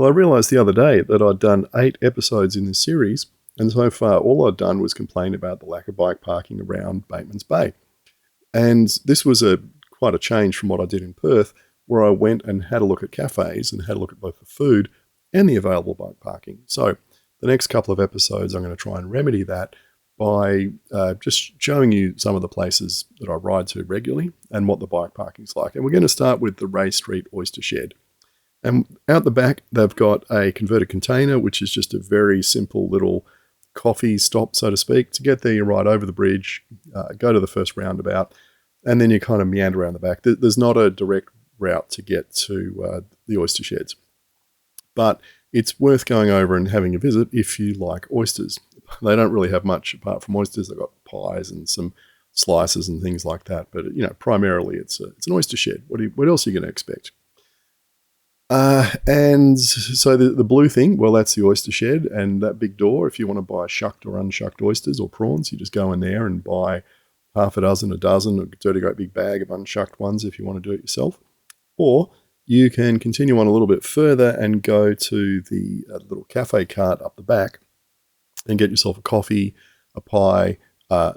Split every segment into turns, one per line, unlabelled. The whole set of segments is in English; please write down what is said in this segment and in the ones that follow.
Well, I realised the other day that I'd done 8 episodes in this series, and so far all I'd done was complain about the lack of bike parking around Batemans Bay. And this was quite a change from what I did in Perth, where I went and had a look at cafes and had a look at both the food and the available bike parking. So the next couple of episodes, I'm going to try and remedy that by just showing you some of the places that I ride to regularly and what the bike parking's like. And we're going to start with the Wray Street Oyster Shed. And out the back, they've got a converted container, which is just a very simple little coffee stop, so to speak. To get there, you ride over the bridge, go to the first roundabout, and then you kind of meander around the back. There's not a direct route to get to the oyster sheds, but it's worth going over and having a visit if you like oysters. They don't really have much apart from oysters. They've got pies and some slices and things like that, but primarily it's an oyster shed. What else are you going to expect? And so the blue thing, well, that's the oyster shed, and that big door, if you want to buy shucked or unshucked oysters or prawns, you just go in there and buy half a dozen, a dirty great big bag of unshucked ones if you want to do it yourself. Or you can continue on a little bit further and go to the little cafe cart up the back and get yourself a coffee, a pie,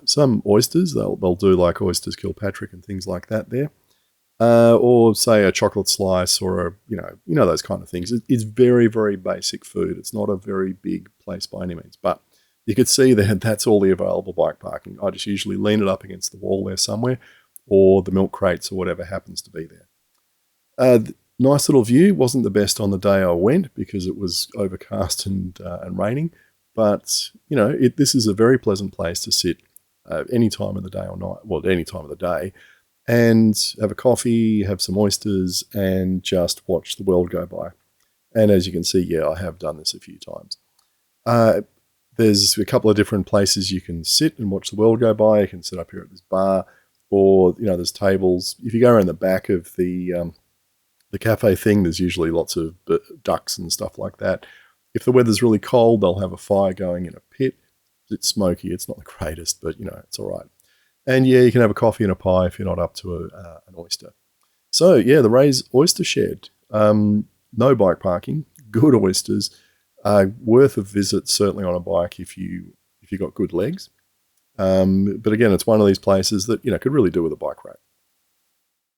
some oysters. They'll do like oysters Kilpatrick and things like that there. Or say a chocolate slice or those kind of things. It's very, very basic food. It's not a very big place by any means, but you could see that that's all the available bike parking. I just usually lean it up against the wall there somewhere, or the milk crates or whatever happens to be there. Nice little view. Wasn't the best on the day I went because it was overcast and raining, but this is a very pleasant place to sit any time of the day or night. Well, any time of the day. And have a coffee, have some oysters, and just watch the world go by. And as you can see, yeah, I have done this a few times. There's a couple of different places you can sit and watch the world go by. You can sit up here at this bar, or there's tables. If you go around the back of the cafe thing, there's usually lots of ducks and stuff like that. If the weather's really cold, they'll have a fire going in a pit. It's smoky. It's not the greatest, but it's all right. And yeah, you can have a coffee and a pie if you're not up to an oyster. So yeah, the Wray's Oyster Shed. No bike parking, good oysters, worth a visit certainly on a bike if you got good legs. But again, it's one of these places that could really do with a bike rack.